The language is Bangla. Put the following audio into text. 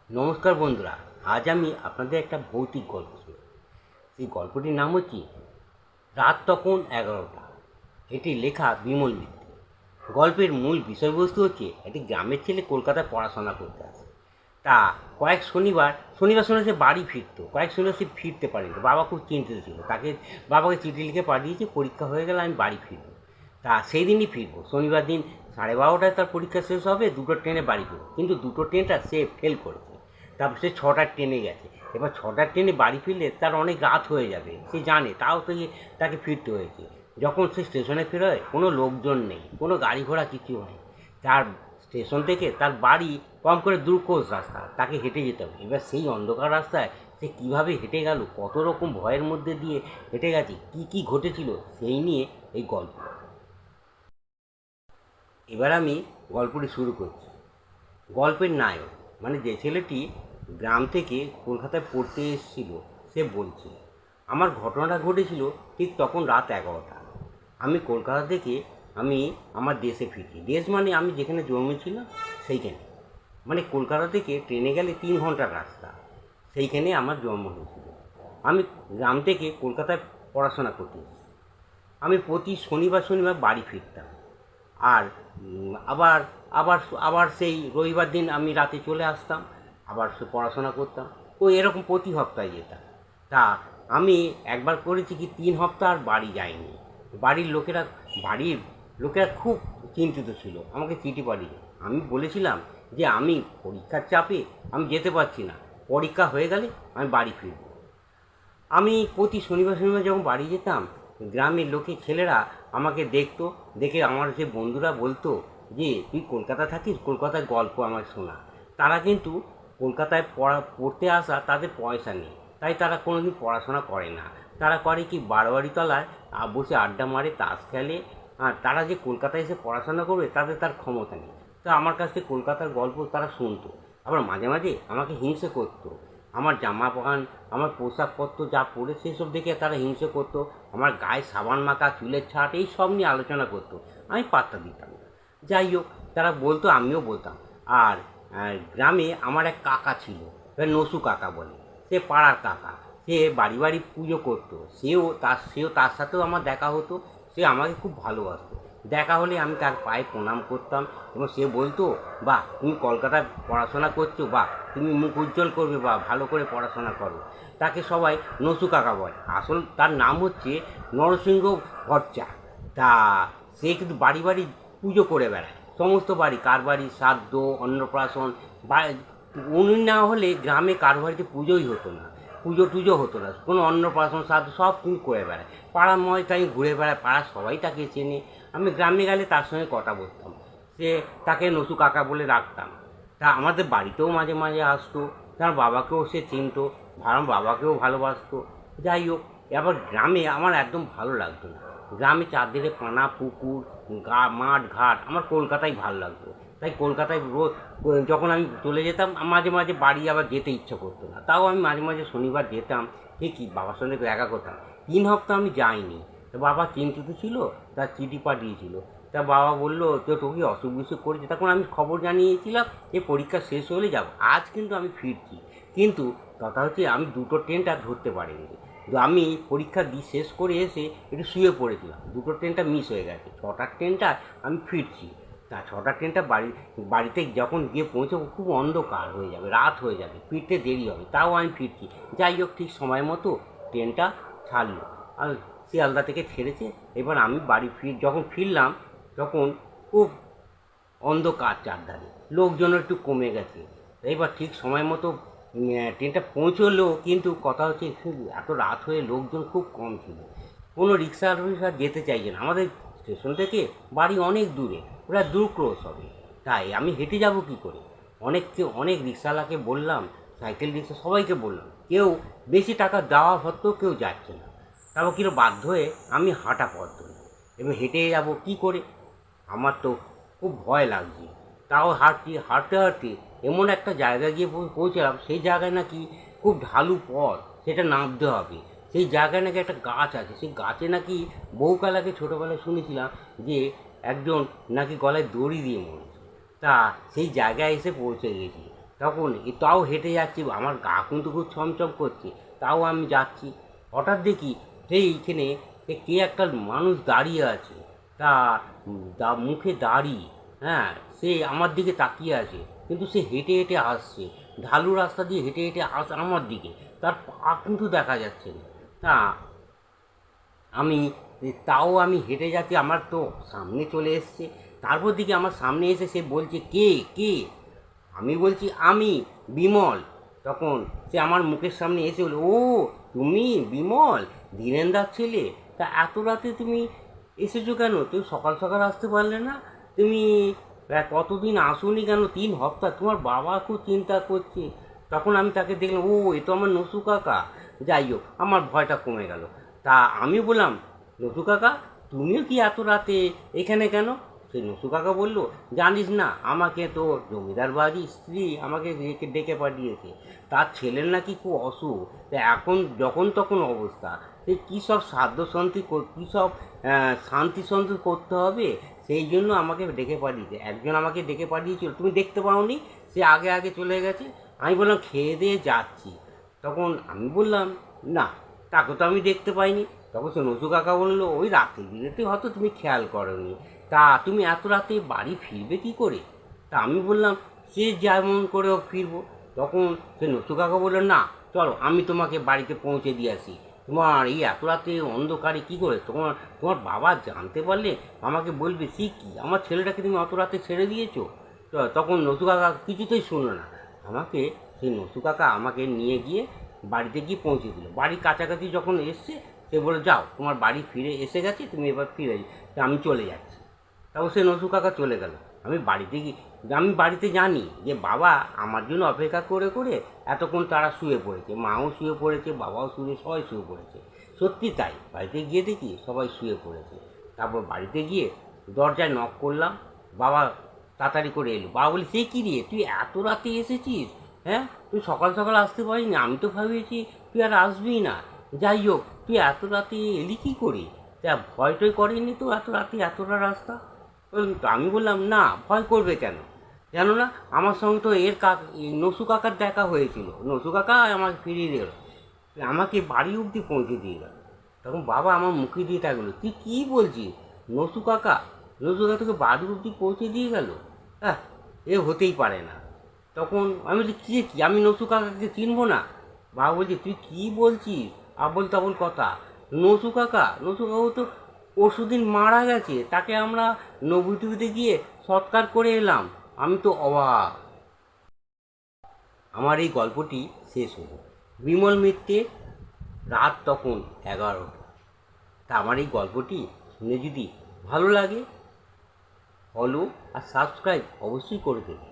নমস্কার বন্ধুরা, আজ আমি আপনাদের একটা ভৌতিক গল্প শুনি। সেই গল্পটির নাম হচ্ছে রাত তখন 11টা। এটি লেখা বিমল মিত্র। গল্পের মূল বিষয়বস্তু হচ্ছে একটি গ্রামের ছেলে কলকাতায় পড়াশোনা করতে আসে। তা কয়েক শনিবার সে বাড়ি ফিরতো। কয়েক শনিবার সে ফিরতে পারেনি। বাবা খুব চিন্তিত ছিল। বাবাকে চিঠি লিখে পাঠিয়েছে, পরীক্ষা হয়ে গেলে আমি বাড়ি ফিরবো। তা সেই দিনই ফিরবো। শনিবার দিন 12:30টায় তার পরীক্ষা শেষ হবে, দুটো ট্রেনে বাড়ি ফিরবো। কিন্তু দুটো ট্রেনটা সে ফেল করেছে। তারপর সে 6টার ট্রেনে গেছে। এবার 6টার ট্রেনে বাড়ি ফিরলে তার অনেক রাত হয়ে যাবে, সে জানে। তাও তো তাকে ফিরতে হয়েছে। যখন সে স্টেশনে ফেরোয়, কোনো লোকজন নেই, কোনো গাড়ি ঘোড়া কিছু হয়। তার স্টেশন থেকে তার বাড়ি কম করে 2 ক্রোশ রাস্তা, তাকে হেঁটে যেতে হবে। এবার সেই অন্ধকার রাস্তায় সে কীভাবে হেঁটে গেল, কত রকম ভয়ের মধ্যে দিয়ে হেঁটে গেছে, কী ঘটেছিল, সেই নিয়ে এই গল্প। এবার আমি গল্পটি শুরু করছি। গল্পের নায়ক মানে যে ছেলেটি গ্রাম থেকে কলকাতায় পড়তে এসেছিল, সে বলছে, আমার ঘটনাটা ঘটেছিল ঠিক তখন রাত 11টা। আমি কলকাতা থেকে আমার দেশে ফিরছি। দেশ মানে আমি যেখানে জন্মেছিলাম সেইখানে। মানে কলকাতা থেকে ট্রেনে গেলে 3 ঘন্টার রাস্তা, সেইখানে আমার জন্ম হয়েছিল। আমি গ্রাম থেকে কলকাতায় পড়াশোনা করতে এসেছি। আমি প্রতি শনিবার বাড়ি ফিরতাম। আর আবার আবার আবার সেই রবিবার দিন আমি রাতে চলে আসতাম, আবার সে পড়াশোনা করতাম। এরকম প্রতি সপ্তাহে যেতাম। তা আমি একবার করেছি কি, 3 সপ্তাহ আর বাড়ি যাইনি। বাড়ির লোকেরা খুব চিন্তিত ছিল, আমাকে চিঠি পাঠিয়ে। আমি বলেছিলাম যে আমি পরীক্ষার চাপে আমি যেতে পারছি না, পরীক্ষা হয়ে গেলে আমি বাড়ি ফিরব। আমি প্রতি শনিবার যখন বাড়ি যেতাম, গ্রামের ছেলেরা আমাকে দেখতো। দেখে আমার যে বন্ধুরা বলতো যে তুই কলকাতা থাকিস, কলকাতার গল্প আমার শোনা। তারা কিন্তু কলকাতায় পড়তে আসা, তাদের পয়সা নেই, তাই তারা কোনো দিন পড়াশোনা করে না। তারা করে কি, বারোয়ারি তলায় বসে আড্ডা মারে, তাস খেলে। আর তারা যে কলকাতায় এসে পড়াশোনা করবে, তার ক্ষমতা নেই। তো আমার কাছ থেকে কলকাতার গল্প তারা শুনতো। আবার মাঝে মাঝে আমাকে হিংসে করতো। আমার জামা প্যান্ট, আমার পোশাকপত্র যা পরে, সেসব দেখে তারা হিংসে করতো। আমার গায়ে সাবান মাখা, চুলের ছাট, এই সব নিয়ে আলোচনা করতো। আমি পাত্তা দিতাম না। যাই হোক, তারা বলতো, আমিও বলতাম। আর গ্রামে আমার এক কাকা ছিল, নসু কাকা বলে। সে পাড়ার কাকা। সে বাড়ি বাড়ি পুজো করতো। তার সাথেও আমার দেখা হতো। সে আমাকে খুব ভালোবাসতো। দেখা হলে আমি তার পায়ে প্রণাম করতাম, এবং সে বলতো, বাহ তুমি কলকাতায় পড়াশোনা করছো, বাহ তুমি মুখ উজ্জ্বল করবে, বা ভালো করে পড়াশোনা করো। তাকে সবাই নসু কাকা বলে। আসল তার নাম হচ্ছে নরসিংহ ভট্টাচার্য। তা সে কিন্তু বাড়ি বাড়ি পুজো করে বেড়ায়। সমস্ত বাড়ি, কার বাড়ি শ্রাদ্ধ, অন্নপ্রাশন, বা উনি না হলে গ্রামে কার বাড়িতে পুজোই হতো না, পুজো টুজো হতো না। কোনো অন্নপ্রাশন শ্রাদ্ধ সব তিনি করে বেড়ায়। পাড়া তাই ঘুরে বেড়ায়, পাড়া সবাই তাকে চেনে। আমি গ্রামে গেলে তার সঙ্গে কথা বলতাম। তাকে নসু কাকা বলে রাখতাম। তা আমাদের বাড়িতেও মাঝে মাঝে আসতো। তার বাবাকেও সে চিনতো, আমার বাবাকেও ভালোবাসতো। যাই হোক, এবার গ্রামে আমার একদম ভালো লাগতো না। গ্রামে চারদিকে পানা, পুকুর, মাঠ ঘাট, আমার কলকাতায় ভালো লাগতো। তাই কলকাতায় রোজ যখন আমি চলে যেতাম, মাঝে মাঝে বাড়ি আবার যেতে ইচ্ছা করতো না। তাও আমি মাঝে মাঝে শনিবার যেতাম, ঠিকই বাবার সঙ্গে দেখা করতাম। 3 সপ্তাহ আমি যাইনি। তো বাবা চিন্তিত ছিল, তার চিঠি পাঠিয়েছিল। তা বাবা বললো, তোকে অসুখ বিসুখ করেছে। তখন আমি খবর জানিয়েছিলাম যে পরীক্ষা শেষ হলে যাব। আজ কিন্তু আমি ফিরছি। কিন্তু কথা হচ্ছে, আমি দুটো ট্রেনটা ধরতে পারিনি। আমি পরীক্ষা শেষ করে এসে একটু শুয়ে পড়েছিলাম, দুটো ট্রেনটা মিস হয়ে গেছে। 6টার ট্রেনটা আমি ফিরছি। তা 6টার ট্রেনটা বাড়িতে যখন গিয়ে পৌঁছবো, খুব অন্ধকার হয়ে যাবে, রাত হয়ে যাবে, ফিরতে দেরি হবে। তাও আমি ফিরছি। যাই হোক, ঠিক সময় মতো ট্রেনটা ছাড়লো। আর শিয়ালদা থেকে ছেড়েছে। এবার আমি যখন ফিরলাম, তখন খুব অন্ধকার চারধারে, লোকজন একটু কমে গেছে। এবার ঠিক সময় মতো ট্রেনটা পৌঁছলো। কিন্তু কথা হচ্ছে, এত রাত হয়ে লোকজন খুব কম ছিল। কোনো রিক্সা যেতে চাইছে না। আমাদের স্টেশন থেকে বাড়ি অনেক দূরে, ওরা 2 ক্রোশ হবে। তাই আমি হেঁটে যাব কী করে? অনেক রিক্সাওয়ালাকে বললাম, সাইকেল রিক্সা সবাইকে বললাম, কেউ বেশি টাকা দেওয়া সত্ত্বেও কেউ যাচ্ছে না। তারপর কিন্তু বাধ্য হয়ে আমি হাঁটা পথ ধরি। এবার হেঁটে যাব কী করে? আমার তো খুব ভয় লাগছে। তাও হাঁটতে হাঁটতে এমন একটা জায়গায় গিয়ে পৌঁছলাম। সেই জায়গায় নাকি খুব ঢালু পথ, সেটা নামতে হবে। সেই জায়গায় নাকি একটা গাছ আছে। সেই গাছে নাকি বহুকাল আগে ছোটোবেলায় শুনেছিলাম যে একজন নাকি গলায় দড়ি দিয়ে মরেছে। তা সেই জায়গায় এসে পৌঁছে গেছি। তখন তাও হেঁটে যাচ্ছি, আমার গা কিন্তু খুব ছমছম করছে, তাও আমি যাচ্ছি। হঠাৎ দেখি সেইখানে কে একটা মানুষ দাঁড়িয়ে আছে, তা মুখে দাড়ি, হ্যাঁ, সে আমার দিকে তাকিয়ে আছে, কিন্তু সে হেঁটে হেঁটে আসছে, ঢালু রাস্তা দিয়ে হেঁটে হেঁটে আমার দিকে, তার পা কিন্তু দেখা যাচ্ছে না। তা আমি তাও আমি হেঁটে যাচ্ছি, আমার তো সামনে চলে এসছে। তারপর দিকে আমার সামনে এসে সে বলছে, কে কে? আমি বলছি, আমি বিমল। তখন সে আমার মুখের সামনে এসে বলল, ও তুমি বিমল, ধীরেন্দার ছেলে? তা এত রাতে তুমি এসেছো কেন? তুমি সকাল সকাল আসতে পারলে না? তুমি কতদিন আসোনি কেন? 3 সপ্তাহ, তোমার বাবা খুব চিন্তা করছে। তখন আমি তাকে দেখলাম, ও এ তো আমার নসু কাকা। যাই হোক, আমার ভয়টা কমে গেল। তা আমি বললাম, নসু কাকা, তুমিও কি এত রাতে এখানে কেন? সেই নসু কাকা বলল, জানিস না, আমাকে তো জমিদার বাড়ির স্ত্রী আমাকে ডেকে পাঠিয়েছে। তার ছেলের নাকি খুব অসুখ, তা এখন যখন তখন অবস্থা, সে কী সব সাধ্য শান্তি কী সব শান্তি শান্তি করতে হবে, সেই জন্য আমাকে ডেকে পাঠিয়েছে। একজন আমাকে ডেকে পাঠিয়েছিল, তুমি দেখতে পাওনি, সে আগে আগে চলে গেছে। আমি বললাম, খেয়ে দিয়ে যাচ্ছি। তখন আমি বললাম, না, তাকে তো আমি দেখতে পাইনি। তখন সে নসু কাকা বললো, ওই রাতে বিরেতে হয়তো তুমি খেয়াল করোনি। তা তুমি এত রাতে বাড়ি ফিরবে কী করে? তা আমি বললাম, সে যেমন করে ফিরবো। তখন সে নসু কাকা বললো, না, চলো আমি তোমাকে বাড়িতে পৌঁছে দিয়ে আসি। তোমার এই এত রাতে অন্ধকারে কী করে তোমার তোমার বাবা জানতে পারলে আমাকে বলবে, সে কী, আমার ছেলেটাকে তুমি অত রাতে ছেড়ে দিয়েছো? তখন নসু কাকা কিছুতেই শুনলো না। সেই নসু কাকা আমাকে নিয়ে গিয়ে বাড়িতে গিয়ে পৌঁছে দিল। বাড়ির কাছাকাছি যখন এসছে, সে বলে, যাও, তোমার বাড়ি ফিরে এসে গেছে, তুমি এবার ফিরে তা আমি চলে যাচ্ছি। তারপর সে নসু কাকা চলে গেল। আমি বাড়িতে জানি যে বাবা আমার জন্য অপেক্ষা করে করে এতক্ষণ তারা শুয়ে পড়েছে, মাও শুয়ে পড়েছে, বাবাও সবাই শুয়ে পড়েছে। সত্যি তাই, বাড়িতে গিয়ে দেখি সবাই শুয়ে পড়েছে। তারপর বাড়িতে গিয়ে দরজায় নক করলাম, বাবা তাড়াতাড়ি করে এলো। বাবা বলি, সে কী রে, তুই এত রাতে এসেছিস? হ্যাঁ, তুই সকাল সকাল আসতে পারিনি? আমি তো ভাবিয়েছি তুই আর আসবি না। যাই হোক, তুই এত রাতে এলি কী করে? তা ভয় টয় করেনি তো এত রাতে এতটা রাস্তা? তো আমি বললাম, না, ভয় করবে কেন? জানো না, আমার সঙ্গে তো নসু কাকার দেখা হয়েছিল। নসু কাকা আমাকে ফিরিয়ে দিল, আমাকে বাড়ি অবধি পৌঁছে দিয়ে গেল। তখন বাবা আমার মুখে দিয়ে থাকলো, তুই কী বলছিস? নসু কাকা তোকে বাড়ি অবধি পৌঁছে দিয়ে গেল? হ্যাঁ, এ হতেই পারে না। তখন আমি বলছি, কি আমি নসু কাকাকে চিনবো না? বাবা বলছি, তুই কী বলছিস, আবল তাবল কথা। নসু কাকু তো পরশুদিন মারা গেছে, তাকে আমরা নবুটিতে গিয়ে সৎকার করে এলাম। আমি তো অবাক। আমার এই গল্পটি শেষ হলো। বিমল মিত্রের রাত তখন 11টা। তা আমার এই গল্পটি শুনে যদি ভালো লাগে, ফলো আর সাবস্ক্রাইব অবশ্যই করে দেবে।